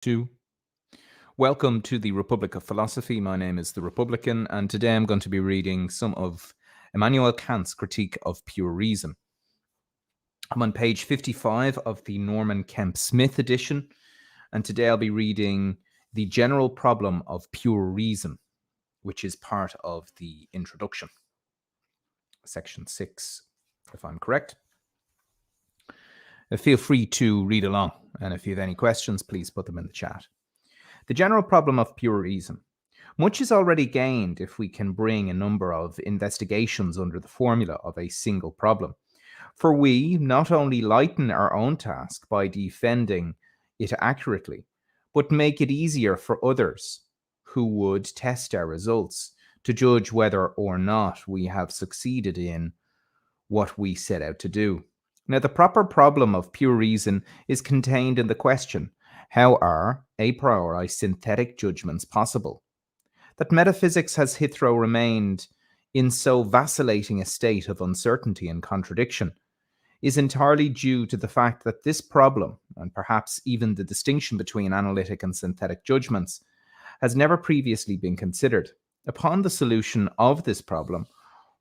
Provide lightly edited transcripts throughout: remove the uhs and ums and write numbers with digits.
Two. Welcome to the Republic of Philosophy. My name is The Republican, and today I'm going to be reading some of Immanuel Kant's Critique of Pure Reason. I'm on page 55 of the Norman Kemp Smith edition, and today I'll be reading The General Problem of Pure Reason, which is part of the introduction. Section 6, if I'm correct. Feel free to read along, and if you have any questions, please put them in the chat. The general problem of pure reason. Much is already gained if we can bring a number of investigations under the formula of a single problem. For we not only lighten our own task by defending it accurately, but make it easier for others who would test our results to judge whether or not we have succeeded in what we set out to do. Now, the proper problem of pure reason is contained in the question, how are a priori synthetic judgments possible? That metaphysics has hitherto remained in so vacillating a state of uncertainty and contradiction is entirely due to the fact that this problem, and perhaps even the distinction between analytic and synthetic judgments, has never previously been considered. Upon the solution of this problem,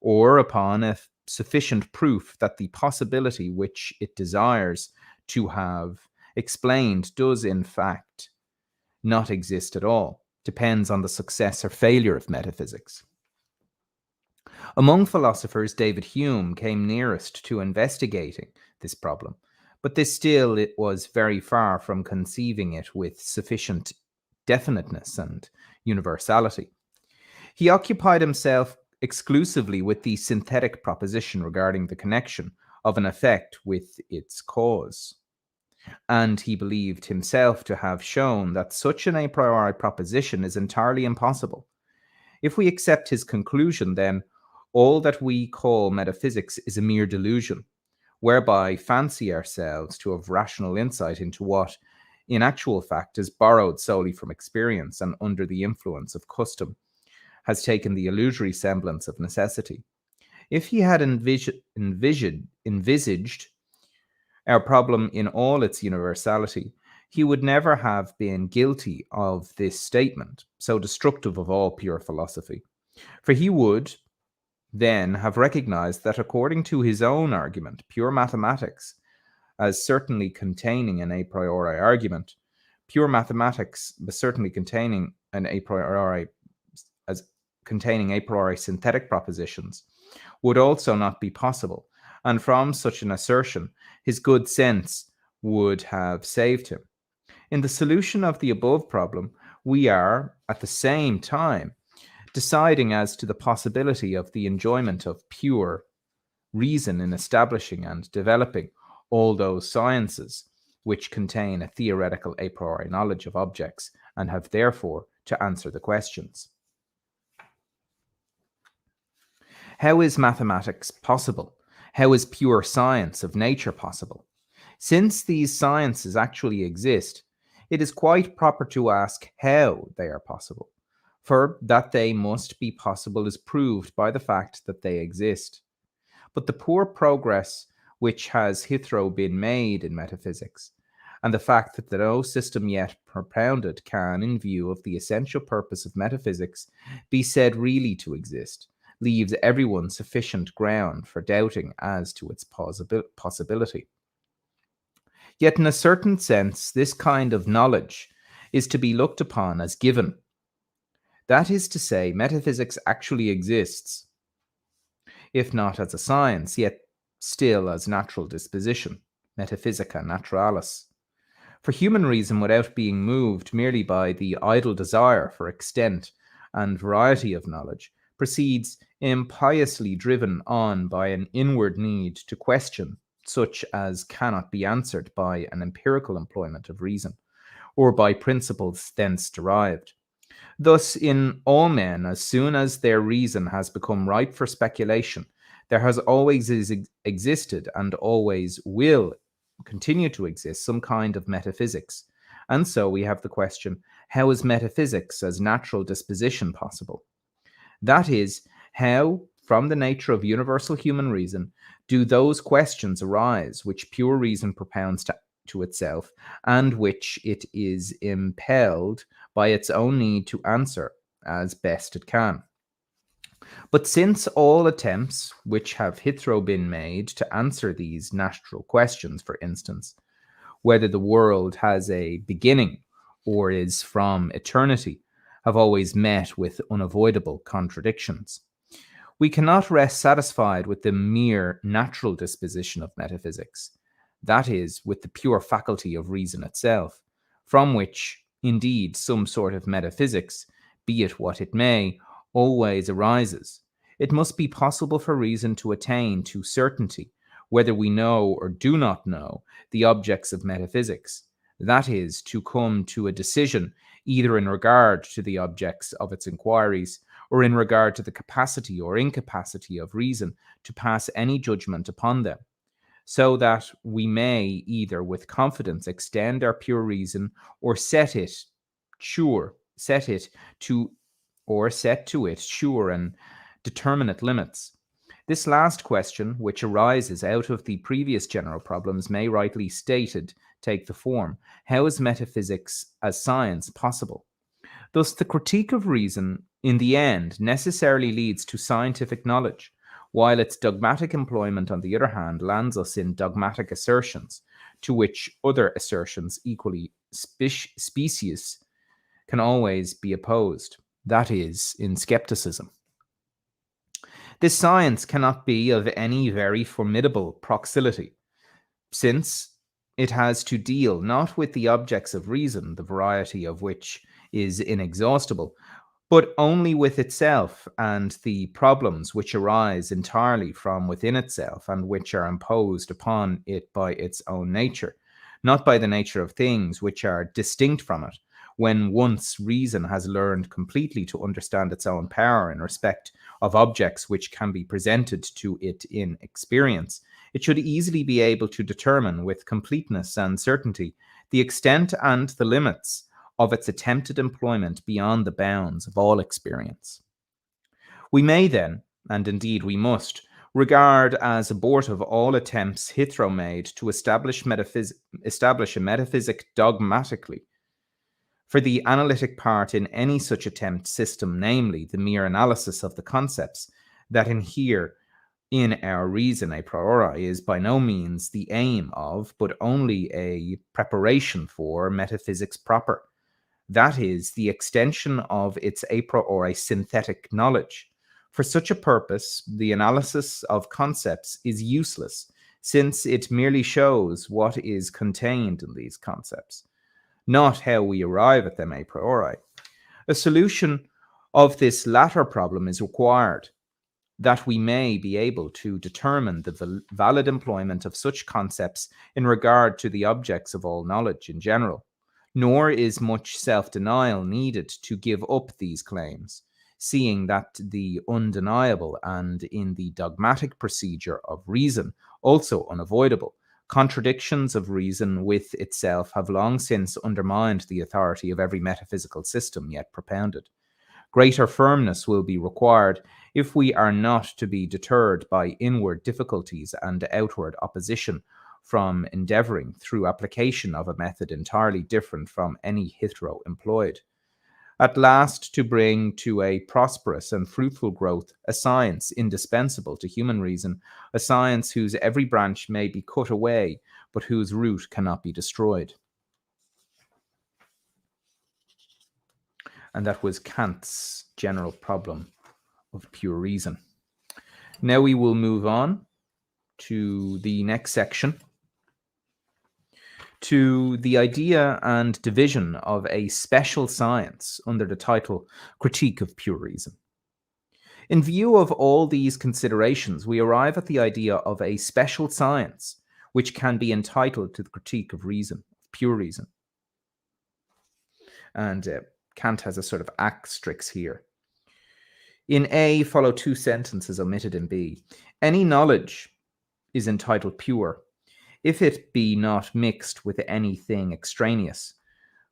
or upon a sufficient proof that the possibility which it desires to have explained does in fact not exist at all, depends on the success or failure of metaphysics. Among philosophers, David Hume came nearest to investigating this problem, but this still it was very far from conceiving it with sufficient definiteness and universality. He occupied himself exclusively with the synthetic proposition regarding the connection of an effect with its cause. And he believed himself to have shown that such an a priori proposition is entirely impossible. If we accept his conclusion, then all that we call metaphysics is a mere delusion, whereby fancy ourselves to have rational insight into what, in actual fact, is borrowed solely from experience and under the influence of custom, has taken the illusory semblance of necessity. If he had envisaged our problem in all its universality, he would never have been guilty of this statement, so destructive of all pure philosophy. For he would then have recognized that according to his own argument, pure mathematics, as certainly containing an a priori argument, pure mathematics, certainly containing an a priori as containing a priori synthetic propositions, would also not be possible, and from such an assertion, his good sense would have saved him. In the solution of the above problem, we are, at the same time, deciding as to the possibility of the enjoyment of pure reason in establishing and developing all those sciences which contain a theoretical a priori knowledge of objects and have therefore to answer the questions. How is mathematics possible? How is pure science of nature possible? Since these sciences actually exist, it is quite proper to ask how they are possible, for that they must be possible is proved by the fact that they exist. But the poor progress which has hitherto been made in metaphysics, and the fact that no system yet propounded can, in view of the essential purpose of metaphysics, be said really to exist, leaves everyone sufficient ground for doubting as to its possibility. Yet in a certain sense, this kind of knowledge is to be looked upon as given. That is to say, metaphysics actually exists, if not as a science, yet still as natural disposition, metaphysica naturalis. For human reason, without being moved merely by the idle desire for extent and variety of knowledge, proceeds impiously driven on by an inward need to question such as cannot be answered by an empirical employment of reason, or by principles thence derived. Thus, in all men, as soon as their reason has become ripe for speculation, there has always existed and always will continue to exist some kind of metaphysics. And so we have the question, how is metaphysics as natural disposition possible? That is, how, from the nature of universal human reason, do those questions arise which pure reason propounds to itself, and which it is impelled by its own need to answer as best it can. But since all attempts which have hitherto been made to answer these natural questions, for instance, whether the world has a beginning or is from eternity, have always met with unavoidable contradictions, we cannot rest satisfied with the mere natural disposition of metaphysics, that is, with the pure faculty of reason itself, from which, indeed, some sort of metaphysics, be it what it may, always arises. It must be possible for reason to attain to certainty, whether we know or do not know the objects of metaphysics, that is, to come to a decision either in regard to the objects of its inquiries or in regard to the capacity or incapacity of reason to pass any judgment upon them, so that we may either with confidence extend our pure reason or set to it sure and determinate limits. This last question, which arises out of the previous general problems, may rightly stated take the form: how is metaphysics as science possible? Thus, the critique of reason, in the end, necessarily leads to scientific knowledge, while its dogmatic employment, on the other hand, lands us in dogmatic assertions, to which other assertions equally specious can always be opposed, that is, in skepticism. This science cannot be of any very formidable proximity, since it has to deal not with the objects of reason, the variety of which is inexhaustible, but only with itself and the problems which arise entirely from within itself and which are imposed upon it by its own nature, not by the nature of things which are distinct from it. When once reason has learned completely to understand its own power in respect of objects which can be presented to it in experience, it should easily be able to determine with completeness and certainty the extent and the limits of its attempted employment beyond the bounds of all experience. We may then, and indeed we must, regard as abortive all attempts hitherto made to establish a metaphysic dogmatically. For the analytic part in any such attempt system, namely the mere analysis of the concepts that inhere in our reason a priori, is by no means the aim of, but only a preparation for, metaphysics proper. That is, the extension of its a priori synthetic knowledge. For such a purpose, the analysis of concepts is useless, since it merely shows what is contained in these concepts, not how we arrive at them a priori. A solution of this latter problem is required, that we may be able to determine the valid employment of such concepts in regard to the objects of all knowledge in general. Nor is much self-denial needed to give up these claims, seeing that the undeniable and in the dogmatic procedure of reason also unavoidable contradictions of reason with itself have long since undermined the authority of every metaphysical system yet propounded. Greater firmness will be required if we are not to be deterred by inward difficulties and outward opposition from endeavouring, through application of a method entirely different from any hitherto employed, at last to bring to a prosperous and fruitful growth a science indispensable to human reason, a science whose every branch may be cut away, but whose root cannot be destroyed. And that was Kant's general problem of pure reason. Now we will move on to the next section, to the idea and division of a special science under the title Critique of Pure Reason. In view of all these considerations, we arrive at the idea of a special science which can be entitled to the critique of reason, pure reason. And Kant has a sort of asterisk here. In A follow two sentences omitted in B. Any knowledge is entitled pure, if it be not mixed with anything extraneous.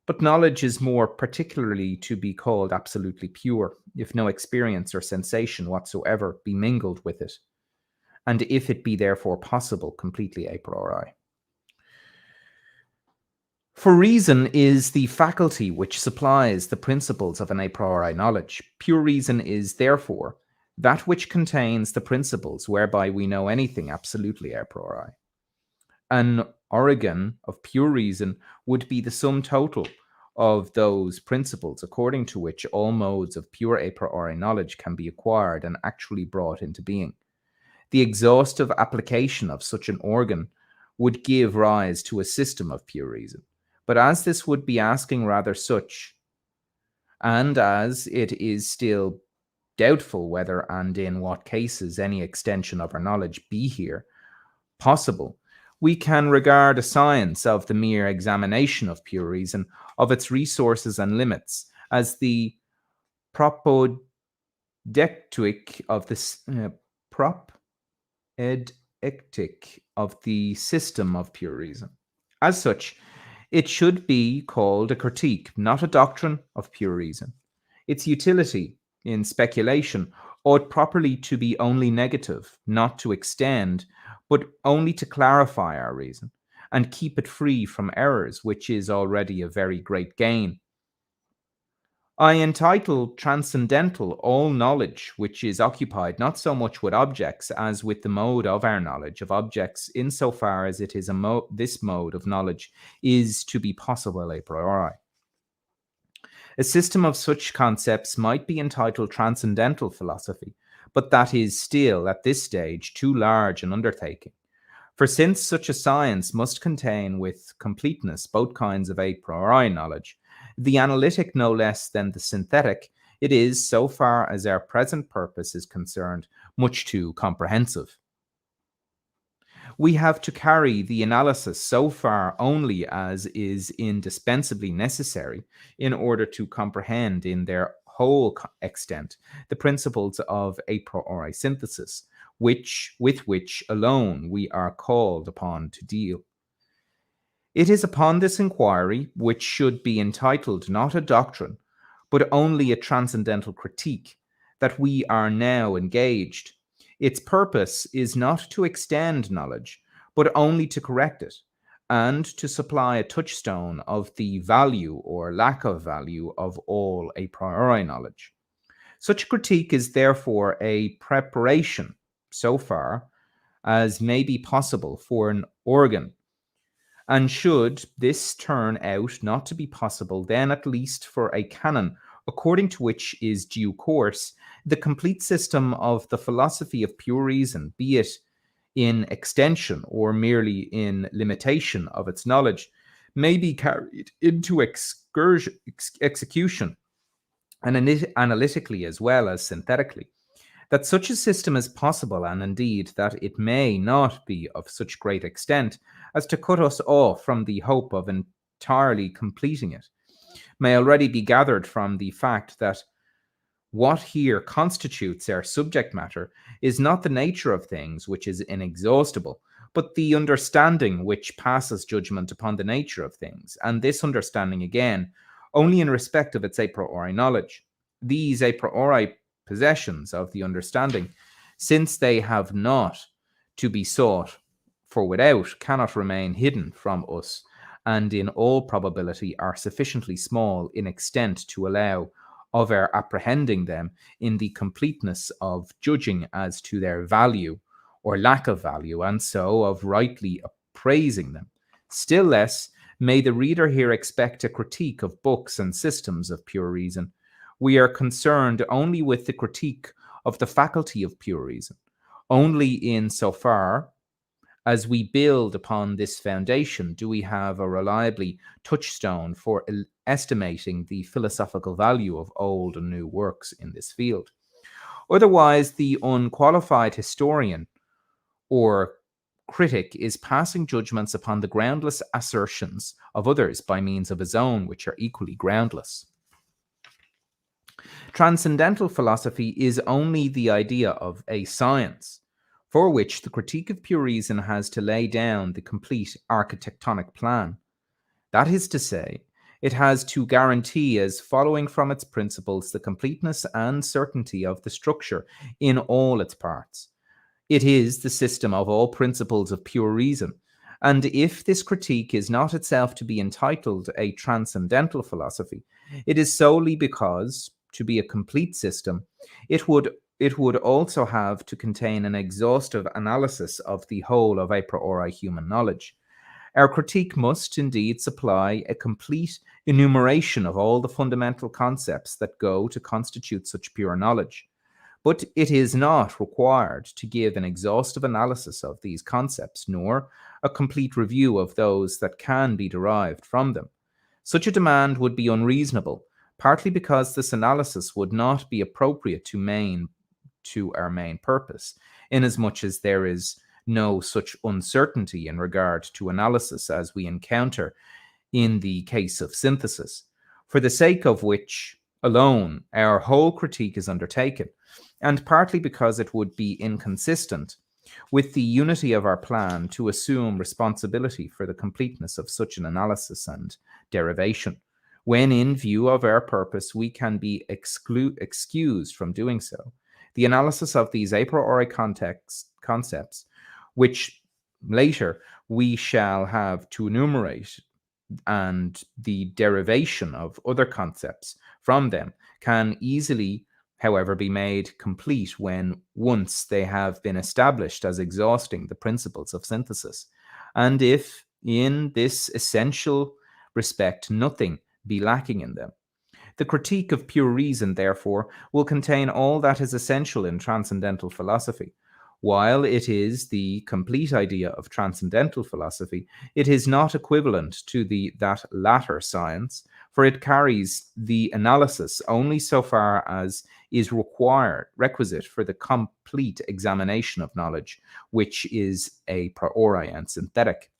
But knowledge is more particularly to be called absolutely pure, if no experience or sensation whatsoever be mingled with it, and if it be therefore possible completely a priori. For reason is the faculty which supplies the principles of an a priori knowledge. Pure reason is, therefore, that which contains the principles whereby we know anything absolutely a priori. An organ of pure reason would be the sum total of those principles according to which all modes of pure a priori knowledge can be acquired and actually brought into being. The exhaustive application of such an organ would give rise to a system of pure reason. But as this would be asking rather such, and as it is still doubtful whether and in what cases any extension of our knowledge be here possible, we can regard a science of the mere examination of pure reason, of its resources and limits, as the propedeutic of this of the system of pure reason. As such, it should be called a critique, not a doctrine of pure reason. Its utility in speculation ought properly to be only negative, not to extend, but only to clarify our reason, and keep it free from errors, which is already a very great gain. I entitle transcendental all knowledge which is occupied not so much with objects as with the mode of our knowledge of objects, insofar as it is this mode of knowledge is to be possible a priori. A system of such concepts might be entitled transcendental philosophy, but that is still, at this stage, too large an undertaking. For since such a science must contain with completeness both kinds of a priori knowledge, the analytic no less than the synthetic, it is, so far as our present purpose is concerned, much too comprehensive. We have to carry the analysis so far only as is indispensably necessary in order to comprehend in their whole extent the principles of a priori synthesis, with which alone we are called upon to deal. It is upon this inquiry, which should be entitled not a doctrine, but only a transcendental critique, that we are now engaged. Its purpose is not to extend knowledge, but only to correct it, and to supply a touchstone of the value or lack of value of all a priori knowledge. Such critique is therefore a preparation, so far as may be possible, for an organ. And should this turn out not to be possible, then at least for a canon, according to which is due course the complete system of the philosophy of pure reason, be it in extension or merely in limitation of its knowledge, may be carried into execution, and analytically as well as synthetically. That such a system is possible, and indeed that it may not be of such great extent as to cut us off from the hope of entirely completing it, may already be gathered from the fact that what here constitutes our subject matter is not the nature of things, which is inexhaustible, but the understanding which passes judgment upon the nature of things, and this understanding again only in respect of its a priori knowledge. These a priori possessions of the understanding, since they have not to be sought for without, cannot remain hidden from us, and in all probability are sufficiently small in extent to allow of our apprehending them in the completeness of judging as to their value or lack of value, and so of rightly appraising them. Still less may the reader here expect a critique of books and systems of pure reason. We are concerned only with the critique of the faculty of pure reason, only in so far as we build upon this foundation do we have a reliably touchstone for estimating the philosophical value of old and new works in this field. Otherwise, the unqualified historian or critic is passing judgments upon the groundless assertions of others by means of his own, which are equally groundless. Transcendental philosophy is only the idea of a science, for which the critique of pure reason has to lay down the complete architectonic plan. That is to say, it has to guarantee as following from its principles the completeness and certainty of the structure in all its parts. It is the system of all principles of pure reason, And if this critique is not itself to be entitled a transcendental philosophy, it is solely because, to be a complete system, it would also have to contain an exhaustive analysis of the whole of a priori human knowledge. Our critique must indeed supply a complete enumeration of all the fundamental concepts that go to constitute such pure knowledge. But it is not required to give an exhaustive analysis of these concepts, nor a complete review of those that can be derived from them. Such a demand would be unreasonable, partly because this analysis would not be appropriate to our main purpose, inasmuch as there is no such uncertainty in regard to analysis as we encounter in the case of synthesis, for the sake of which alone our whole critique is undertaken, and partly because it would be inconsistent with the unity of our plan to assume responsibility for the completeness of such an analysis and derivation, when in view of our purpose we can be excused from doing so. The analysis of these a priori concepts, which later we shall have to enumerate, and the derivation of other concepts from them can easily, however, be made complete when once they have been established as exhausting the principles of synthesis. And if in this essential respect nothing be lacking in them, the critique of pure reason, therefore, will contain all that is essential in transcendental philosophy. While it is the complete idea of transcendental philosophy, it is not equivalent to that latter science, for it carries the analysis only so far as is requisite for the complete examination of knowledge, which is a priori and synthetic.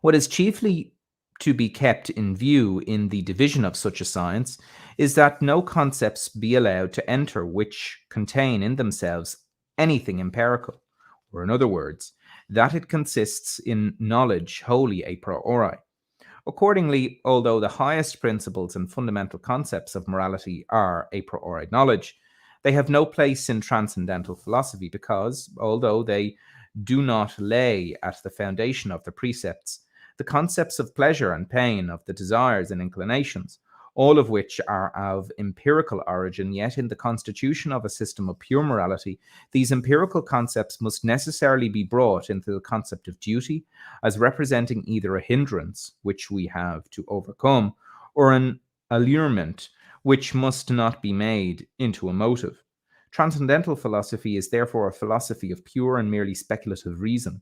What is chiefly to be kept in view in the division of such a science is that no concepts be allowed to enter which contain in themselves anything empirical, or in other words, that it consists in knowledge wholly a priori. Accordingly, although the highest principles and fundamental concepts of morality are a priori knowledge, they have no place in transcendental philosophy because, although they do not lay at the foundation of the precepts the concepts of pleasure and pain, of the desires and inclinations, all of which are of empirical origin, yet in the constitution of a system of pure morality, these empirical concepts must necessarily be brought into the concept of duty as representing either a hindrance, which we have to overcome, or an allurement, which must not be made into a motive. Transcendental philosophy is therefore a philosophy of pure and merely speculative reason.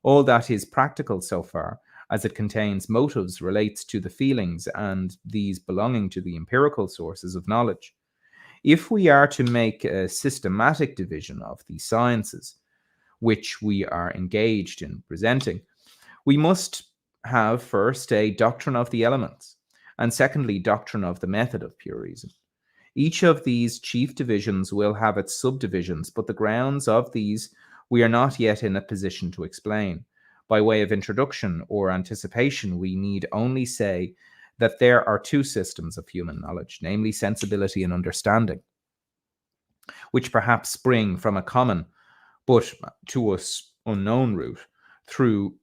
All that is practical so far as it contains motives relates to the feelings, and these belonging to the empirical sources of knowledge. If we are to make a systematic division of the sciences which we are engaged in presenting, we must have first a doctrine of the elements, and secondly, doctrine of the method of pure reason. Each of these chief divisions will have its subdivisions, but the grounds of these we are not yet in a position to explain. By way of introduction or anticipation, we need only say that there are two systems of human knowledge, namely sensibility and understanding, which perhaps spring from a common, but to us unknown root. Through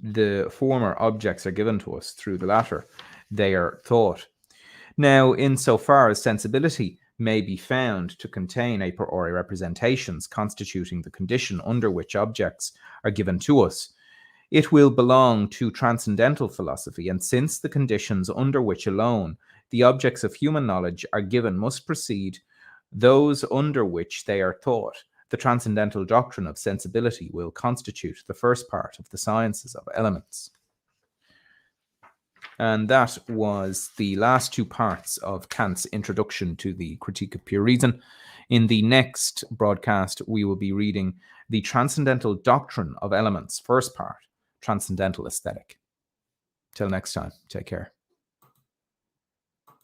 the former, objects are given to us; through the latter, they are thought. Now, insofar as sensibility may be found to contain a priori representations constituting the condition under which objects are given to us, it will belong to transcendental philosophy, and since the conditions under which alone the objects of human knowledge are given must precede those under which they are thought, the transcendental doctrine of sensibility will constitute the first part of the sciences of elements. And that was the last two parts of Kant's introduction to the Critique of Pure Reason. In the next broadcast, we will be reading the Transcendental Doctrine of Elements, first part, Transcendental Aesthetic. Till next time, take care.